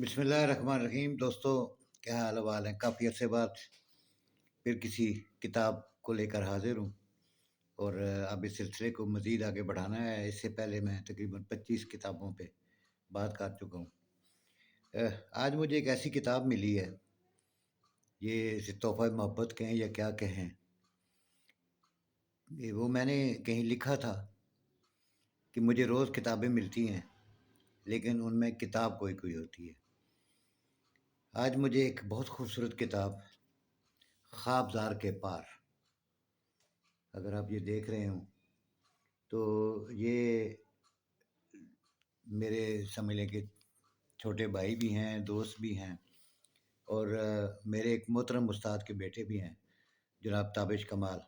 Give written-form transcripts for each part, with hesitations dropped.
بسم اللہ الرحمن الرحیم دوستو، کیا حال احوال ہیں؟ کافی عرصے بعد پھر کسی کتاب کو لے کر حاضر ہوں، اور اب اس سلسلے کو مزید آگے بڑھانا ہے۔ اس سے پہلے میں تقریباً 25 کتابوں پہ بات کر چکا ہوں۔ آج مجھے ایک ایسی کتاب ملی ہے، یہ اسے تحفہ محبت کہیں یا کیا کہیں۔ وہ میں نے کہیں لکھا تھا کہ مجھے روز کتابیں ملتی ہیں، لیکن ان میں کتاب کوئی کوئی ہوتی ہے۔ آج مجھے ایک بہت خوبصورت کتاب، خواب زار کے پار، اگر آپ یہ دیکھ رہے ہوں تو یہ میرے سمجھ لیں کہ چھوٹے بھائی بھی ہیں، دوست بھی ہیں، اور میرے ایک محترم استاد کے بیٹے بھی ہیں، جناب تابش کمال۔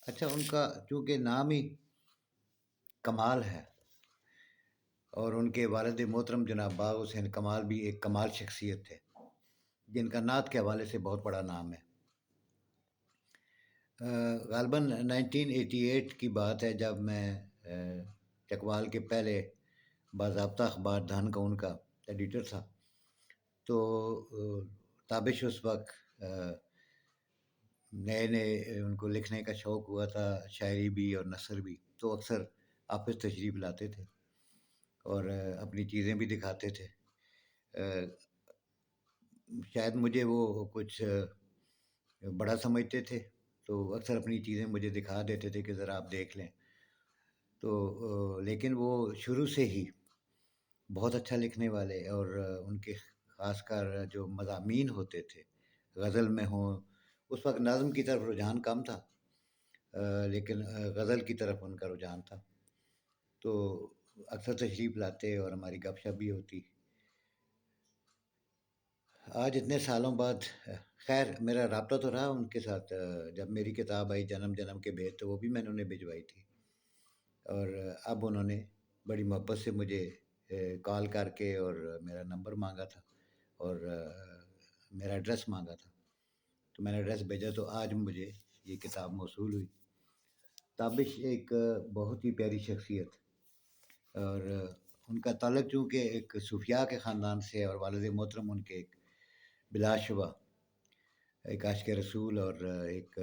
اچھا، ان کا چونکہ نام ہی کمال ہے، اور ان کے والد محترم جناب باغ حسین کمال بھی ایک کمال شخصیت تھے، جن کا نعت کے حوالے سے بہت بڑا نام ہے۔ غالباً 1988 کی بات ہے، جب میں چکوال کے پہلے باضابطہ اخبار دھن کا ان کا ایڈیٹر تھا، تو تابش اس وقت نئے نئے ان کو لکھنے کا شوق ہوا تھا، شاعری بھی اور نثر بھی، تو اکثر آفس تشریف لاتے تھے اور اپنی چیزیں بھی دکھاتے تھے۔ شاید مجھے وہ کچھ بڑا سمجھتے تھے، تو اکثر اپنی چیزیں مجھے دکھا دیتے تھے کہ ذرا آپ دیکھ لیں۔ تو لیکن وہ شروع سے ہی بہت اچھا لکھنے والے، اور ان کے خاص کر جو مضامین ہوتے تھے غزل میں ہوں، اس وقت نظم کی طرف رجحان کم تھا، لیکن غزل کی طرف ان کا رجحان تھا، تو اکثر تشریف لاتے اور ہماری گپ شپ بھی ہوتی۔ آج اتنے سالوں بعد خیر میرا رابطہ تو رہا ان کے ساتھ۔ جب میری کتاب آئی جنم جنم کے بھید، تو وہ بھی میں نے انہیں بھجوائی تھی، اور اب انہوں نے بڑی محبت سے مجھے کال کر کے اور میرا نمبر مانگا تھا، اور میرا ایڈریس مانگا تھا، تو میں نے ایڈریس بھیجا، تو آج مجھے یہ کتاب موصول ہوئی۔ تابش ایک بہت ہی پیاری شخصیت، اور ان کا تعلق چونکہ ایک صوفیاء کے خاندان سے، اور والد محترم ان کے ایک بلا شبہ ایک عاشق رسول اور ایک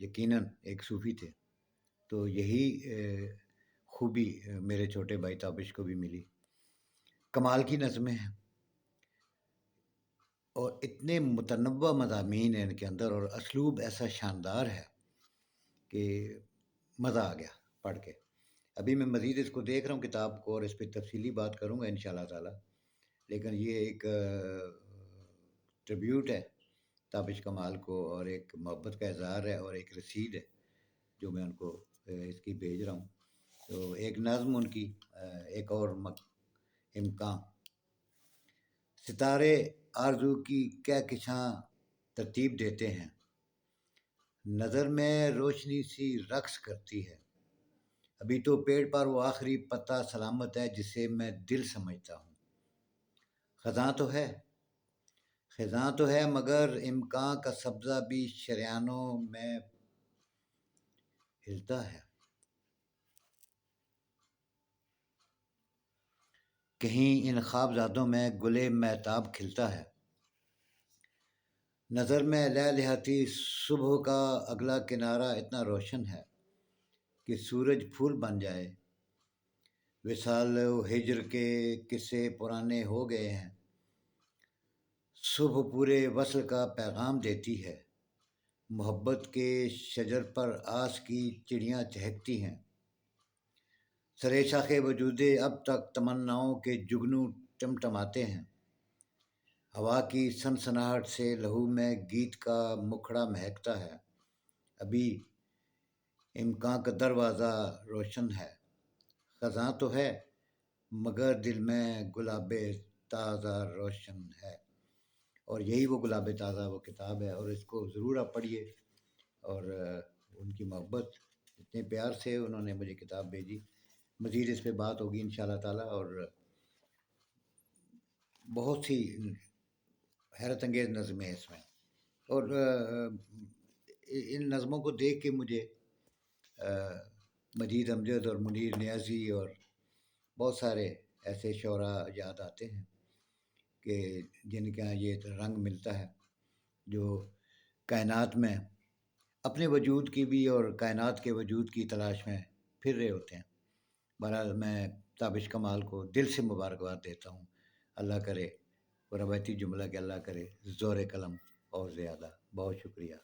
یقیناً ایک صوفی تھے، تو یہی خوبی میرے چھوٹے بھائی تابش کو بھی ملی۔ کمال کی نظمیں ہیں، اور اتنے متنوع مضامین ہیں ان کے اندر، اور اسلوب ایسا شاندار ہے کہ مزہ آ گیا پڑھ کے۔ ابھی میں مزید اس کو دیکھ رہا ہوں کتاب کو، اور اس پہ تفصیلی بات کروں گا انشاءاللہ تعالی، لیکن یہ ایک ٹریبیوٹ ہے تابش کمال کو، اور ایک محبت کا اظہار ہے، اور ایک رسید ہے جو میں ان کو اس کی بھیج رہا ہوں۔ تو ایک نظم ان کی، ایک اور امکان۔ ستارے آرزو کی کیا کشاں ترتیب دیتے ہیں، نظر میں روشنی سی رقص کرتی ہے، ابھی تو پیڑ پر وہ آخری پتا سلامت ہے جسے میں دل سمجھتا ہوں۔ خزاں تو ہے، خزاں تو ہے، مگر امکان کا سبزہ بھی شریانوں میں ہلتا ہے، کہیں ان خوابزادوں میں گلے مہتاب کھلتا ہے، نظر میں لہلہاتی صبح کا اگلا کنارہ اتنا روشن ہے کہ سورج پھول بن جائے، وصال و ہجر کے قصے پرانے ہو گئے ہیں، صبح پورے وصل کا پیغام دیتی ہے، محبت کے شجر پر آس کی چڑیاں چہکتی ہیں، سرے شاخ وجودِ اب تک تمناؤں کے جگنو ٹمٹماتے ہیں، ہوا کی سنسناہٹ سے لہو میں گیت کا مکھڑا مہکتا ہے، ابھی امکان کا دروازہ روشن ہے، خزاں تو ہے مگر دل میں گلاب تازہ روشن ہے۔ اور یہی وہ گلاب تازہ وہ کتاب ہے، اور اس کو ضرور آپ پڑھیے، اور ان کی محبت اتنے پیار سے انہوں نے مجھے کتاب بھیجی۔ مزید اس پہ بات ہوگی انشاءاللہ تعالی، اور بہت سی حیرت انگیز نظمیں اس میں، اور ان نظموں کو دیکھ کے مجھے مجید امجد اور منیر نیازی اور بہت سارے ایسے شعراء یاد آتے ہیں کہ جن کا یہ رنگ ملتا ہے، جو کائنات میں اپنے وجود کی بھی اور کائنات کے وجود کی تلاش میں پھر رہے ہوتے ہیں۔ بہرحال میں تابش کمال کو دل سے مبارکباد دیتا ہوں۔ اللہ کرے، وہ روایتی جملہ کہ اللہ کرے زور قلم اور زیادہ۔ بہت شکریہ۔